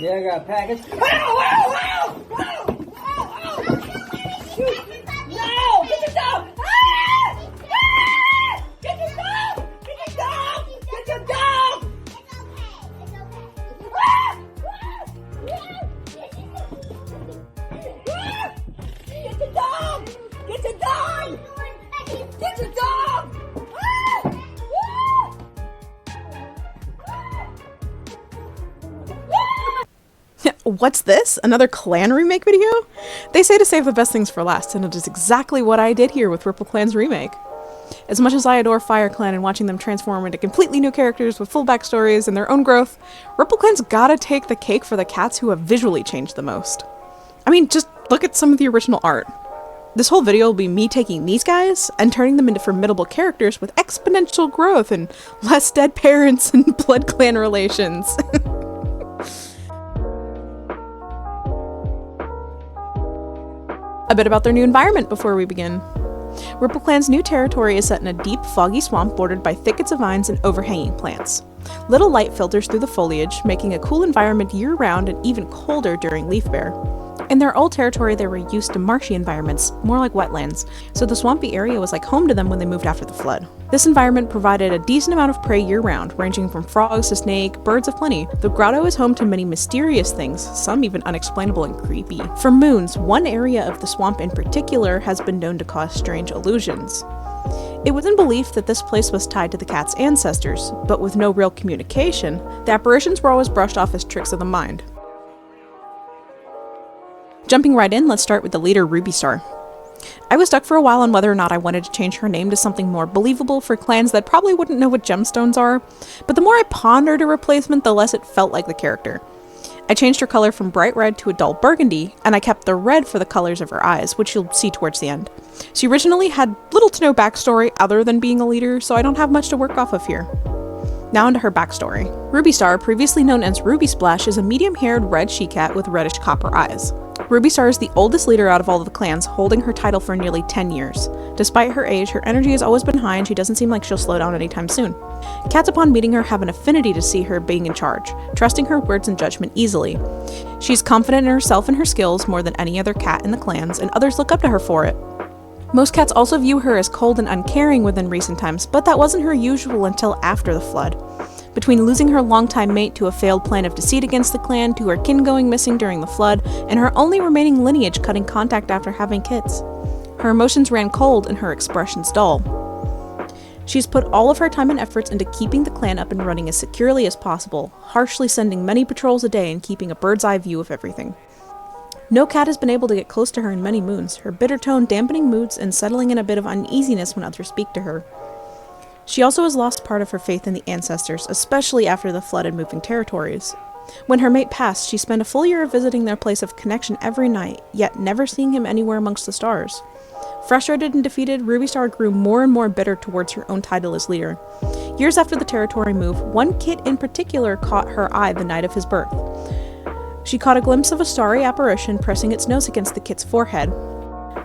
Yeah, I got a package. Ow! Ow! Ow! Ow! No! Get your dog! Ah! Ah! Get your dog! Get your dog! Get your dog! Get the dog! Get the dog! Get the dog! What's this? Another clan remake video? They say to save the best things for last, and it is exactly what I did here with RippleClan's remake. As much as I adore FireClan and watching them transform into completely new characters with full backstories and their own growth, RippleClan's gotta take the cake for the cats who have visually changed the most. I mean, just look at some of the original art. This whole video will be me taking these guys and turning them into formidable characters with exponential growth and less dead parents and blood clan relations. A bit about their new environment before we begin. RippleClan's new territory is set in a deep, foggy swamp bordered by thickets of vines and overhanging plants. Little light filters through the foliage, making a cool environment year-round and even colder during leaf bare. In their old territory, they were used to marshy environments, more like wetlands, so the swampy area was like home to them when they moved after the flood. This environment provided a decent amount of prey year-round, ranging from frogs to snake, birds of plenty. The grotto is home to many mysterious things, some even unexplainable and creepy. For moons, one area of the swamp in particular has been known to cause strange illusions. It was in belief that this place was tied to the cat's ancestors, but with no real communication, the apparitions were always brushed off as tricks of the mind. Jumping right in, let's start with the leader, Ruby Star. I was stuck for a while on whether or not I wanted to change her name to something more believable for clans that probably wouldn't know what gemstones are, but the more I pondered a replacement, the less it felt like the character. I changed her color from bright red to a dull burgundy, and I kept the red for the colors of her eyes, which you'll see towards the end. She originally had little to no backstory other than being a leader, so I don't have much to work off of here. Now onto her backstory. Ruby Star, previously known as Ruby Splash, is a medium-haired red she-cat with reddish copper eyes. Ruby Star is the oldest leader out of all of the clans, holding her title for nearly 10 years. Despite her age, her energy has always been high and she doesn't seem like she'll slow down anytime soon. Cats upon meeting her have an affinity to see her being in charge, trusting her words and judgment easily. She's confident in herself and her skills more than any other cat in the clans, and others look up to her for it. Most cats also view her as cold and uncaring within recent times, but that wasn't her usual until after the flood. Between losing her longtime mate to a failed plan of deceit against the clan, to her kin going missing during the flood, and her only remaining lineage cutting contact after having kids, her emotions ran cold and her expressions dull. She's put all of her time and efforts into keeping the clan up and running as securely as possible, harshly sending many patrols a day and keeping a bird's eye view of everything. No cat has been able to get close to her in many moons, her bitter tone dampening moods and settling in a bit of uneasiness when others speak to her. She also has lost part of her faith in the ancestors, especially after the flood and moving territories. When her mate passed, she spent a full year visiting their place of connection every night, yet never seeing him anywhere amongst the stars. Frustrated and defeated, Ruby Star grew more and more bitter towards her own title as leader. Years after the territory move, one kit in particular caught her eye the night of his birth. She caught a glimpse of a starry apparition pressing its nose against the kit's forehead.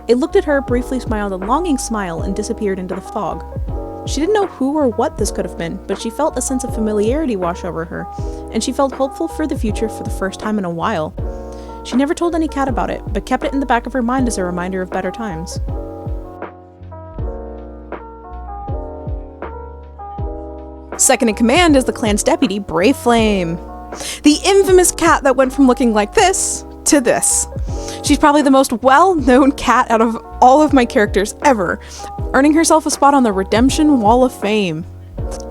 It looked at her, briefly smiled a longing smile, and disappeared into the fog. She didn't know who or what this could have been, but she felt a sense of familiarity wash over her, and she felt hopeful for the future for the first time in a while. She never told any cat about it, but kept it in the back of her mind as a reminder of better times. Second in command is the clan's deputy, BRAVEflame. The infamous cat that went from looking like this to this. She's probably the most well-known cat out of all of my characters ever, earning herself a spot on the Redemption Wall of Fame.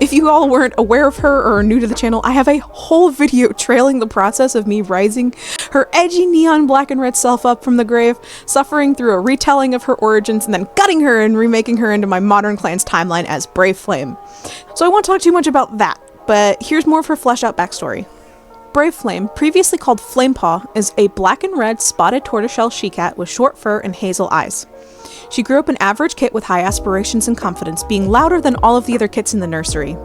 If you all weren't aware of her or are new to the channel, I have a whole video trailing the process of me rising her edgy neon black and red self up from the grave, suffering through a retelling of her origins, and then gutting her and remaking her into my modern clan's timeline as BRAVEflame. So I won't talk too much about that, but here's more of her fleshed out backstory. BRAVEflame, previously called Flamepaw, is a black and red spotted tortoiseshell she-cat with short fur and hazel eyes. She grew up an average kit with high aspirations and confidence, being louder than all of the other kits in the nursery.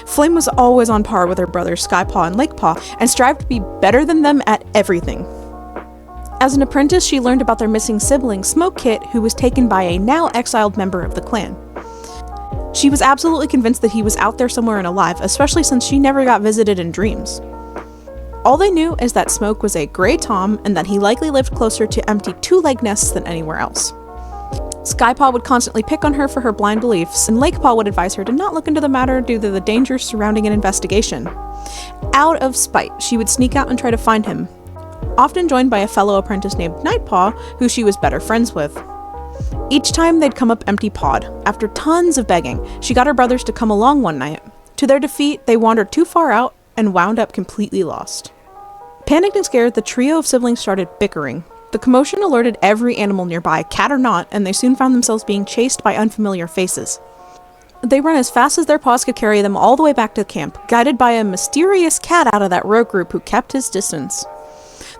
Flame was always on par with her brothers Skypaw and Lakepaw, and strived to be better than them at everything. As an apprentice, she learned about their missing sibling, Smoke Kit, who was taken by a now exiled member of the clan. She was absolutely convinced that he was out there somewhere and alive, especially since she never got visited in dreams. All they knew is that Smoke was a gray Tom and that he likely lived closer to empty two-leg nests than anywhere else. Skypaw would constantly pick on her for her blind beliefs, and Lakepaw would advise her to not look into the matter due to the dangers surrounding an investigation. Out of spite, she would sneak out and try to find him, often joined by a fellow apprentice named Nightpaw, who she was better friends with. Each time they'd come up empty-pawed. After tons of begging, she got her brothers to come along one night. To their defeat, they wandered too far out and wound up completely lost. Panicked and scared, the trio of siblings started bickering. The commotion alerted every animal nearby, cat or not, and they soon found themselves being chased by unfamiliar faces. They ran as fast as their paws could carry them all the way back to camp, guided by a mysterious cat out of that rogue group who kept his distance.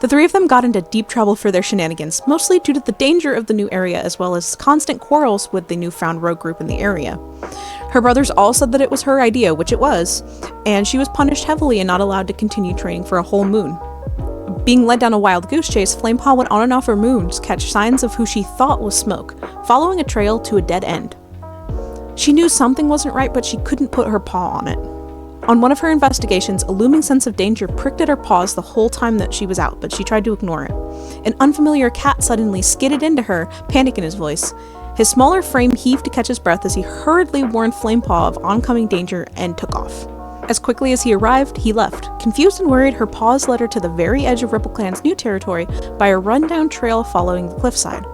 The three of them got into deep trouble for their shenanigans, mostly due to the danger of the new area as well as constant quarrels with the newfound rogue group in the area. Her brothers all said that it was her idea, which it was, and she was punished heavily and not allowed to continue training for a whole moon. Being led down a wild goose chase, Flamepaw went on and off her moons to catch signs of who she thought was Smoke, following a trail to a dead end. She knew something wasn't right, but she couldn't put her paw on it. On one of her investigations, a looming sense of danger pricked at her paws the whole time that she was out, but she tried to ignore it. An unfamiliar cat suddenly skidded into her, panic in his voice. His smaller frame heaved to catch his breath as he hurriedly warned Flamepaw of oncoming danger and took off. As quickly as he arrived, he left. Confused and worried, her paws led her to the very edge of RippleClan's new territory by a rundown trail following the cliffside.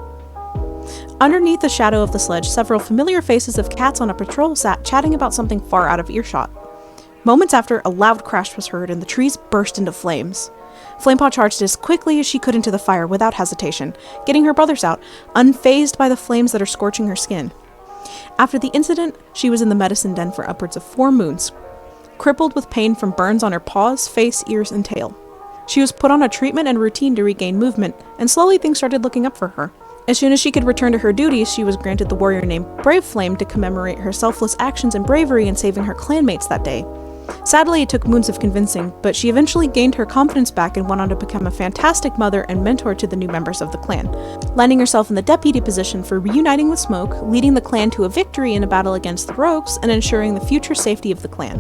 Underneath the shadow of the sledge, several familiar faces of cats on a patrol sat chatting about something far out of earshot. Moments after, a loud crash was heard and the trees burst into flames. Flamepaw charged as quickly as she could into the fire without hesitation, getting her brothers out, unfazed by the flames that are scorching her skin. After the incident, she was in the medicine den for upwards of 4 moons, crippled with pain from burns on her paws, face, ears, and tail. She was put on a treatment and routine to regain movement, and slowly things started looking up for her. As soon as she could return to her duties, she was granted the warrior name BRAVEflame to commemorate her selfless actions and bravery in saving her clanmates that day. Sadly, it took moons of convincing, but she eventually gained her confidence back and went on to become a fantastic mother and mentor to the new members of the clan, landing herself in the deputy position for reuniting with Smoke, leading the clan to a victory in a battle against the rogues, and ensuring the future safety of the clan.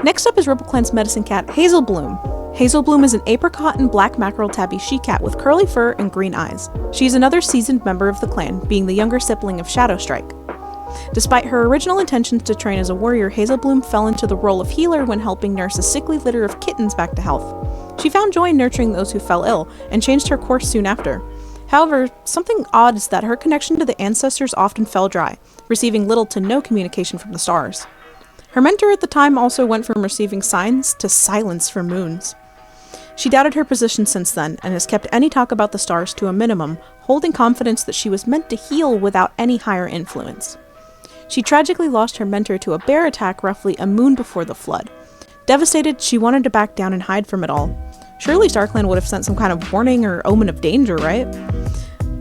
Next up is RippleClan's medicine cat, Hazel Bloom. Hazel Bloom is an apricot and black mackerel tabby she-cat with curly fur and green eyes. She is another seasoned member of the clan, being the younger sibling of Shadowstrike. Despite her original intentions to train as a warrior, Hazel Bloom fell into the role of healer when helping nurse a sickly litter of kittens back to health. She found joy in nurturing those who fell ill, and changed her course soon after. However, something odd is that her connection to the ancestors often fell dry, receiving little to no communication from the stars. Her mentor at the time also went from receiving signs to silence for moons. She doubted her position since then, and has kept any talk about the stars to a minimum, holding confidence that she was meant to heal without any higher influence. She tragically lost her mentor to a bear attack roughly a moon before the flood. Devastated, she wanted to back down and hide from it all. Surely StarClan would have sent some kind of warning or omen of danger, right?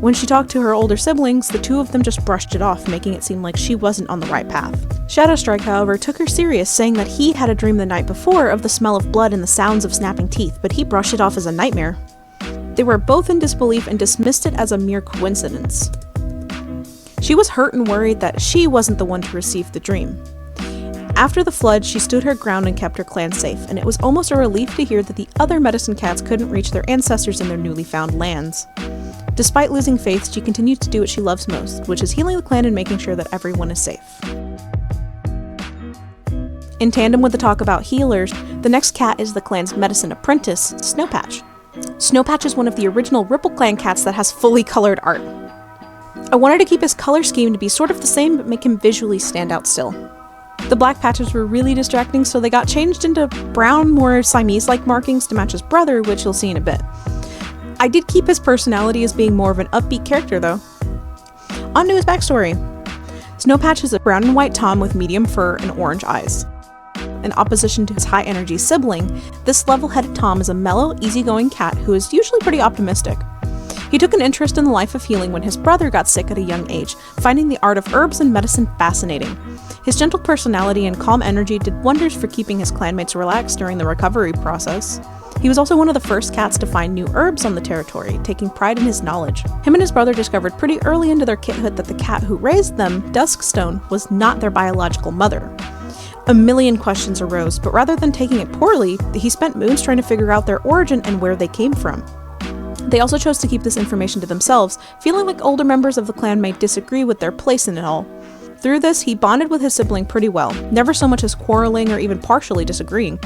When she talked to her older siblings, the two of them just brushed it off, making it seem like she wasn't on the right path. Shadowstrike, however, took her serious, saying that he had a dream the night before of the smell of blood and the sounds of snapping teeth, but he brushed it off as a nightmare. They were both in disbelief and dismissed it as a mere coincidence. She was hurt and worried that she wasn't the one to receive the dream. After the flood, she stood her ground and kept her clan safe, and it was almost a relief to hear that the other medicine cats couldn't reach their ancestors in their newly found lands. Despite losing faith, she continued to do what she loves most, which is healing the clan and making sure that everyone is safe. In tandem with the talk about healers, the next cat is the clan's medicine apprentice, Snowpatch. Snowpatch is one of the original RippleClan cats that has fully colored art. I wanted to keep his color scheme to be sort of the same, but make him visually stand out still. The black patches were really distracting, so they got changed into brown, more Siamese-like markings to match his brother, which you'll see in a bit. I did keep his personality as being more of an upbeat character, though. On to his backstory. Snowpatch is a brown and white Tom with medium fur and orange eyes. In opposition to his high-energy sibling, this level-headed Tom is a mellow, easygoing cat who is usually pretty optimistic. He took an interest in the life of healing when his brother got sick at a young age, finding the art of herbs and medicine fascinating. His gentle personality and calm energy did wonders for keeping his clanmates relaxed during the recovery process. He was also one of the first cats to find new herbs on the territory, taking pride in his knowledge. Him and his brother discovered pretty early into their kithood that the cat who raised them, Duskstone, was not their biological mother. A million questions arose, but rather than taking it poorly, he spent moons trying to figure out their origin and where they came from. They also chose to keep this information to themselves, feeling like older members of the clan may disagree with their place in it all. Through this, he bonded with his sibling pretty well, never so much as quarreling or even partially disagreeing.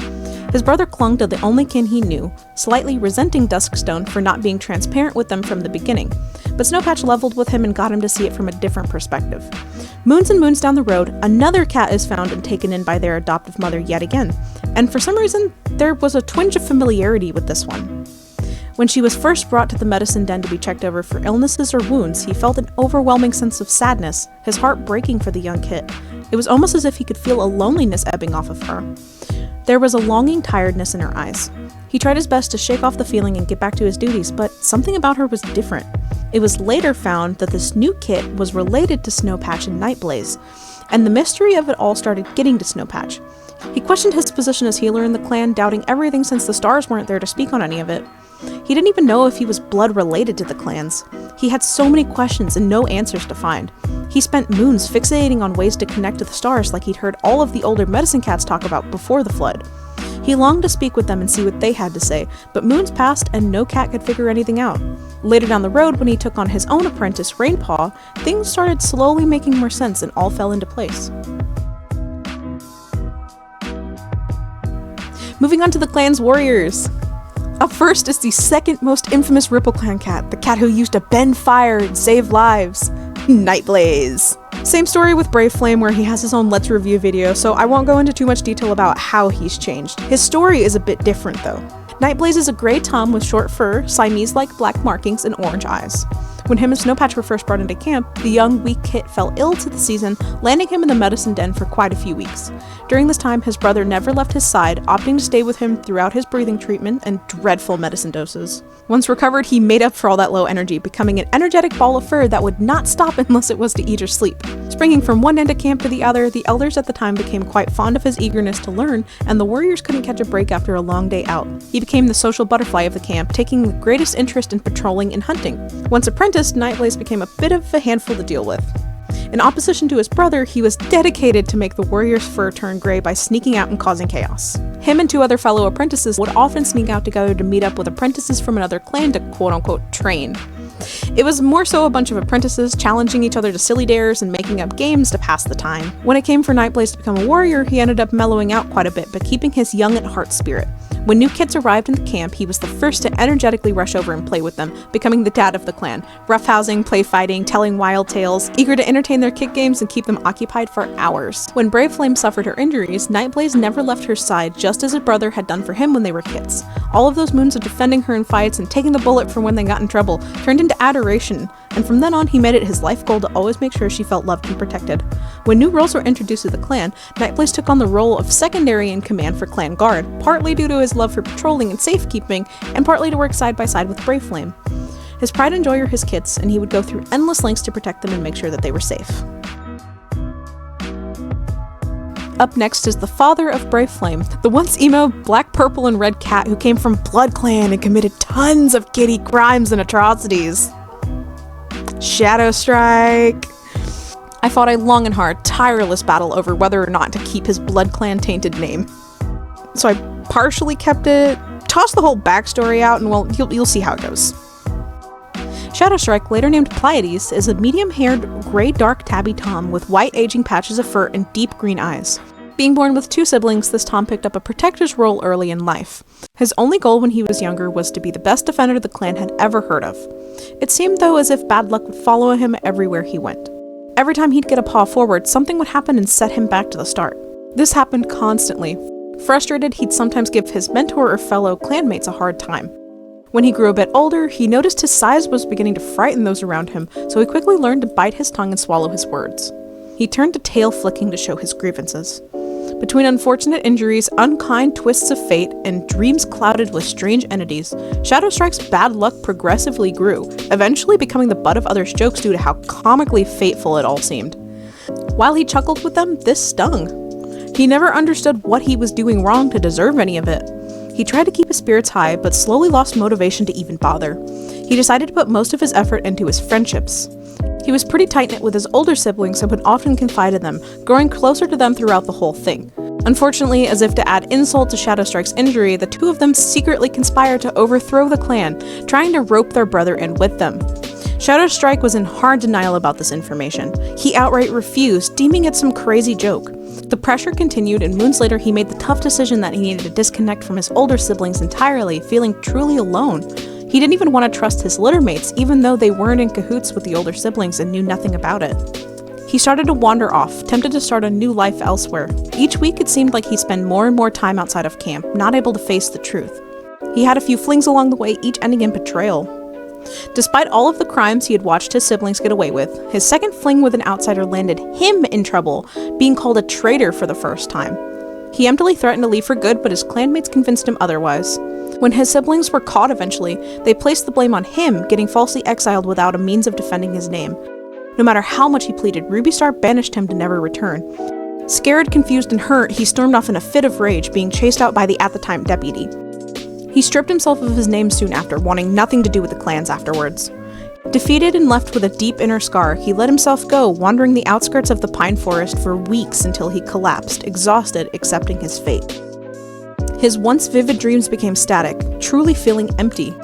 His brother clung to the only kin he knew, slightly resenting Duskstone for not being transparent with them from the beginning, but Snowpatch leveled with him and got him to see it from a different perspective. Moons and moons down the road, another cat is found and taken in by their adoptive mother yet again, and for some reason, there was a twinge of familiarity with this one. When she was first brought to the medicine den to be checked over for illnesses or wounds, he felt an overwhelming sense of sadness, his heart breaking for the young kit. It was almost as if he could feel a loneliness ebbing off of her. There was a longing tiredness in her eyes. He tried his best to shake off the feeling and get back to his duties, but something about her was different. It was later found that this new kit was related to Snowpatch and Nightblaze, and the mystery of it all started getting to Snowpatch. He questioned his position as healer in the clan, doubting everything since the stars weren't there to speak on any of it. He didn't even know if he was blood related to the clans. He had so many questions and no answers to find. He spent moons fixating on ways to connect to the stars like he'd heard all of the older medicine cats talk about before the flood. He longed to speak with them and see what they had to say, but moons passed and no cat could figure anything out. Later down the road, when he took on his own apprentice, Rainpaw, things started slowly making more sense and all fell into place. Moving on to the clan's warriors. Up first is the second most infamous RippleClan cat, the cat who used to bend fire and save lives, Nightblaze. Same story with BRAVEflame, where he has his own Let's Review video, so I won't go into too much detail about how he's changed. His story is a bit different though. Nightblaze is a grey tom with short fur, Siamese-like black markings, and orange eyes. When him and Snowpatch were first brought into camp, the young, weak kit fell ill to the season, landing him in the medicine den for quite a few weeks. During this time, his brother never left his side, opting to stay with him throughout his breathing treatment and dreadful medicine doses. Once recovered, he made up for all that low energy, becoming an energetic ball of fur that would not stop unless it was to eat or sleep. Springing from one end of camp to the other, the elders at the time became quite fond of his eagerness to learn, and the warriors couldn't catch a break after a long day out. He became the social butterfly of the camp, taking the greatest interest in patrolling and hunting. Once apprenticed, Nightblaze became a bit of a handful to deal with. In opposition to his brother, he was dedicated to make the warrior's fur turn gray by sneaking out and causing chaos. Him and two other fellow apprentices would often sneak out together to meet up with apprentices from another clan to quote-unquote train. It was more so a bunch of apprentices challenging each other to silly dares and making up games to pass the time. When it came for Nightblaze to become a warrior, he ended up mellowing out quite a bit, but keeping his young at heart spirit. When new kits arrived in the camp, he was the first to energetically rush over and play with them, becoming the dad of the clan, roughhousing, play fighting, telling wild tales, eager to entertain their kit games and keep them occupied for hours. When BRAVEflame suffered her injuries, Nightblaze never left her side, just as his brother had done for him when they were kits. All of those moons of defending her in fights and taking the bullet for when they got in trouble turned into adoration, and from then on he made it his life goal to always make sure she felt loved and protected. When new roles were introduced to the clan, Nightblaze took on the role of secondary in command for Clan Guard, partly due to his love for patrolling and safekeeping, and partly to work side by side with BRAVEflame. His pride and joy are his kits, and he would go through endless lengths to protect them and make sure that they were safe. Up next is the father of BRAVEflame, the once emo black, purple, and red cat who came from BloodClan and committed tons of kitty crimes and atrocities. Shadowstrike. I fought a long and hard, tireless battle over whether or not to keep his BloodClan tainted name. So I partially kept it, tossed the whole backstory out, and well, you'll see how it goes. Shadowstrike, later named Pleiades, is a medium-haired, gray-dark tabby tom with white aging patches of fur and deep green eyes. Being born with two siblings, this tom picked up a protector's role early in life. His only goal when he was younger was to be the best defender the clan had ever heard of. It seemed, though, as if bad luck would follow him everywhere he went. Every time he'd get a paw forward, something would happen and set him back to the start. This happened constantly. Frustrated, he'd sometimes give his mentor or fellow clanmates a hard time. When he grew a bit older, he noticed his size was beginning to frighten those around him, so he quickly learned to bite his tongue and swallow his words. He turned to tail flicking to show his grievances. Between unfortunate injuries, unkind twists of fate, and dreams clouded with strange entities, Shadowstrike's bad luck progressively grew, eventually becoming the butt of others' jokes due to how comically fateful it all seemed. While he chuckled with them, this stung. He never understood what he was doing wrong to deserve any of it. He tried to keep his spirits high, but slowly lost motivation to even bother. He decided to put most of his effort into his friendships. He was pretty tight-knit with his older siblings and would often confide in them, growing closer to them throughout the whole thing. Unfortunately, as if to add insult to Shadowstrike's injury, the two of them secretly conspired to overthrow the clan, trying to rope their brother in with them. Shadowstrike was in hard denial about this information. He outright refused, deeming it some crazy joke. The pressure continued, and moons later he made the tough decision that he needed to disconnect from his older siblings entirely, feeling truly alone. He didn't even want to trust his littermates, even though they weren't in cahoots with the older siblings and knew nothing about it. He started to wander off, tempted to start a new life elsewhere. Each week it seemed like he spent more and more time outside of camp, not able to face the truth. He had a few flings along the way, each ending in betrayal. Despite all of the crimes he had watched his siblings get away with, his second fling with an outsider landed him in trouble, being called a traitor for the first time. He emptily threatened to leave for good, but his clanmates convinced him otherwise. When his siblings were caught eventually, they placed the blame on him, getting falsely exiled without a means of defending his name. No matter how much he pleaded, Rubystar banished him to never return. Scared, confused, and hurt, he stormed off in a fit of rage, being chased out by the at-the-time deputy. He stripped himself of his name soon after, wanting nothing to do with the clans afterwards. Defeated and left with a deep inner scar, he let himself go, wandering the outskirts of the pine forest for weeks until he collapsed, exhausted, accepting his fate. His once vivid dreams became static, truly feeling empty.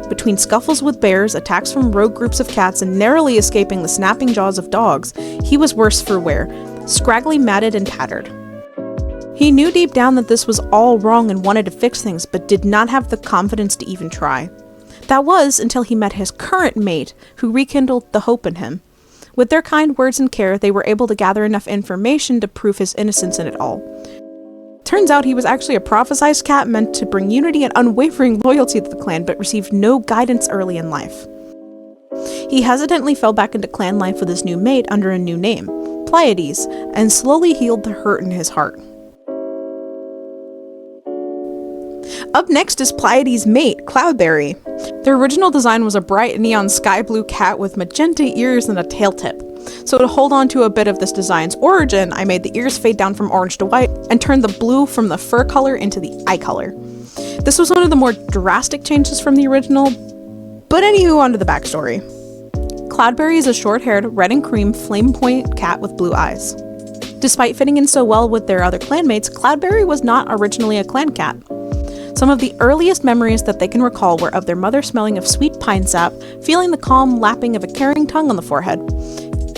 Between scuffles with bears, attacks from rogue groups of cats, and narrowly escaping the snapping jaws of dogs, he was worse for wear, scraggly, matted, and tattered. He knew deep down that this was all wrong and wanted to fix things, but did not have the confidence to even try. That was until he met his current mate, who rekindled the hope in him. With their kind words and care, they were able to gather enough information to prove his innocence in it all. Turns out he was actually a prophesized cat meant to bring unity and unwavering loyalty to the clan, but received no guidance early in life. He hesitantly fell back into clan life with his new mate under a new name, Pleiades, and slowly healed the hurt in his heart. Up next is Pleiades' mate, Cloudberry. Their original design was a bright neon sky blue cat with magenta ears and a tail tip. So to hold on to a bit of this design's origin, I made the ears fade down from orange to white and turned the blue from the fur color into the eye color. This was one of the more drastic changes from the original, but anywho, onto the backstory. Cloudberry is a short-haired, red and cream, flame point cat with blue eyes. Despite fitting in so well with their other clanmates, Cloudberry was not originally a clan cat. Some of the earliest memories that they can recall were of their mother smelling of sweet pine sap, feeling the calm lapping of a caring tongue on the forehead.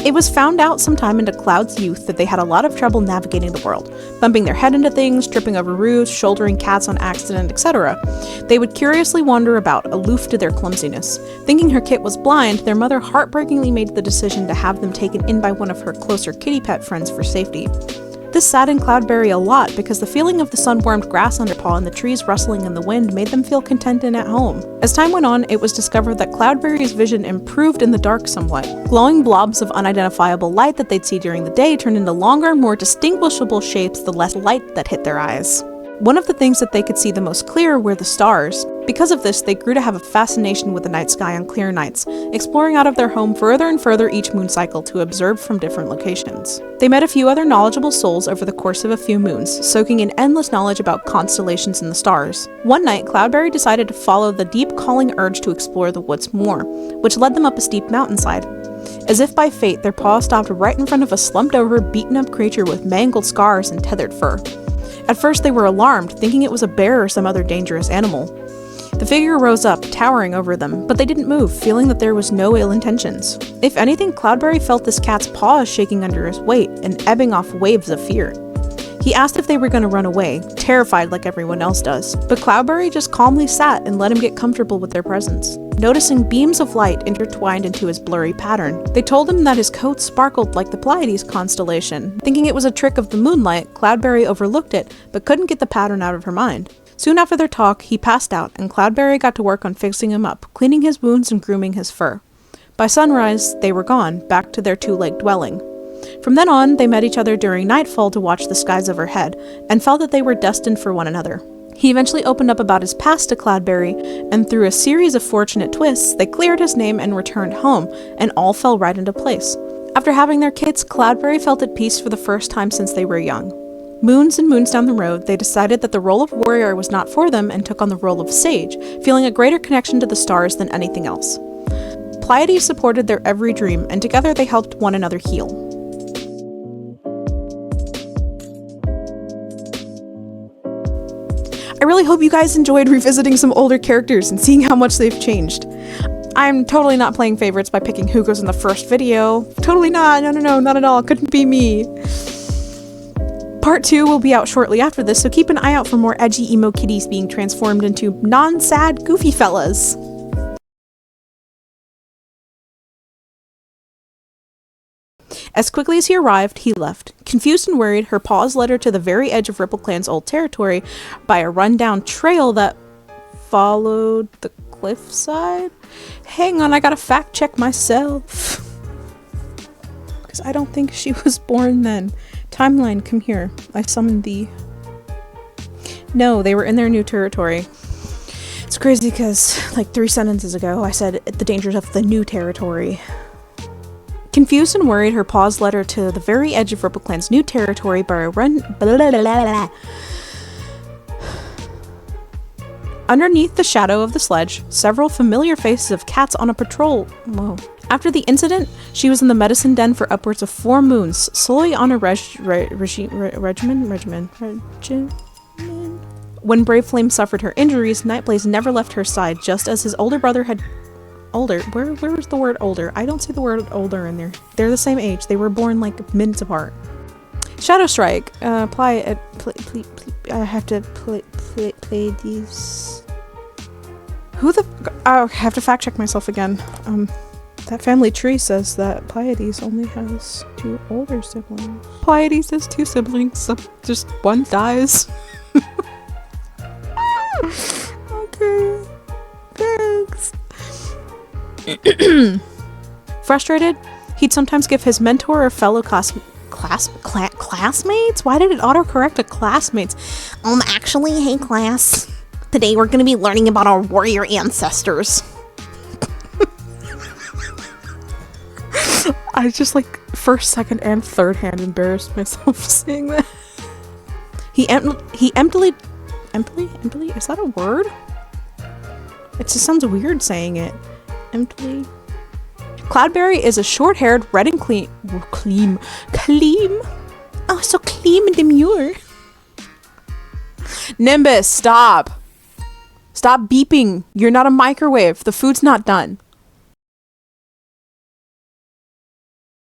It was found out sometime into Cloud's youth that they had a lot of trouble navigating the world, bumping their head into things, tripping over roofs, shouldering cats on accident, etc. They would curiously wander about, aloof to their clumsiness. Thinking her kit was blind, their mother heartbreakingly made the decision to have them taken in by one of her closer kitty pet friends for safety. This saddened Cloudberry a lot because the feeling of the sun-warmed grass underpaw and the trees rustling in the wind made them feel content and at home. As time went on, it was discovered that Cloudberry's vision improved in the dark somewhat. Glowing blobs of unidentifiable light that they'd see during the day turned into longer, more distinguishable shapes the less light that hit their eyes. One of the things that they could see the most clear were the stars. Because of this, they grew to have a fascination with the night sky on clear nights, exploring out of their home further and further each moon cycle to observe from different locations. They met a few other knowledgeable souls over the course of a few moons, soaking in endless knowledge about constellations and the stars. One night, Cloudberry decided to follow the deep calling urge to explore the woods more, which led them up a steep mountainside. As if by fate, their paw stopped right in front of a slumped-over, beaten-up creature with mangled scars and tethered fur. At first they were alarmed, thinking it was a bear or some other dangerous animal. The figure rose up, towering over them, but they didn't move, feeling that there was no ill intentions. If anything, Cloudberry felt this cat's paws shaking under his weight and ebbing off waves of fear. He asked if they were going to run away, terrified like everyone else does, but Cloudberry just calmly sat and let him get comfortable with their presence. Noticing beams of light intertwined into his blurry pattern, they told him that his coat sparkled like the Pleiades constellation. Thinking it was a trick of the moonlight, Cloudberry overlooked it, but couldn't get the pattern out of her mind. Soon after their talk, he passed out, and Cloudberry got to work on fixing him up, cleaning his wounds and grooming his fur. By sunrise, they were gone, back to their two-legged dwelling. From then on, they met each other during nightfall to watch the skies overhead, and felt that they were destined for one another. He eventually opened up about his past to Cloudberry, and through a series of fortunate twists, they cleared his name and returned home, and all fell right into place. After having their kids, Cloudberry felt at peace for the first time since they were young. Moons and moons down the road, they decided that the role of warrior was not for them and took on the role of sage, feeling a greater connection to the stars than anything else. Pleiades supported their every dream, and together they helped one another heal. really hope you guys enjoyed revisiting some older characters and seeing how much they've changed. I'm totally not playing favorites by picking who goes in the first video. Totally not. No, not at all. Couldn't be me. Part 2 will be out shortly after this, so keep an eye out for more edgy emo kitties being transformed into non-sad goofy fellas. As quickly as he arrived, he left. Confused and worried, her paws led her to the very edge of RippleClan's old territory by a rundown trail that followed the cliffside? Hang on, I gotta fact check myself. Because I don't think she was born then. Timeline, come here. I summoned thee. No, they were in their new territory. It's crazy because, like 3 sentences ago, I said the dangers of the new territory. Confused and worried, her paws led her to the very edge of RippleClan's new territory by a run. Underneath the shadow of the sledge, several familiar faces of cats on a patrol. Whoa. After the incident, she was in the medicine den for upwards of 4 moons, solely on a regimen. When BRAVEflame suffered her injuries, Nightblaze never left her side, just as his older brother had... Older? Where was the word older? I don't see the word older in there. They're the same age. They were born like minutes apart. Shadow Strike. Apply it. I have to play these. Who the... I have to fact check myself again. That family tree says that Pleiades only has 2 older siblings. Pleiades has 2 siblings, so just one dies. Okay. Thanks. Frustrated, he'd sometimes give his mentor or fellow classmates? Why did it autocorrect to classmates? Actually, hey class. Today we're gonna be learning about our warrior ancestors. I just like first, second, and third hand embarrassed myself saying that. He emptily, is that a word? It just sounds weird saying it. Emptily. Cloudberry is a short-haired, red and clean. Oh, so clean and demure. Nimbus, stop. Stop beeping. You're not a microwave. The food's not done.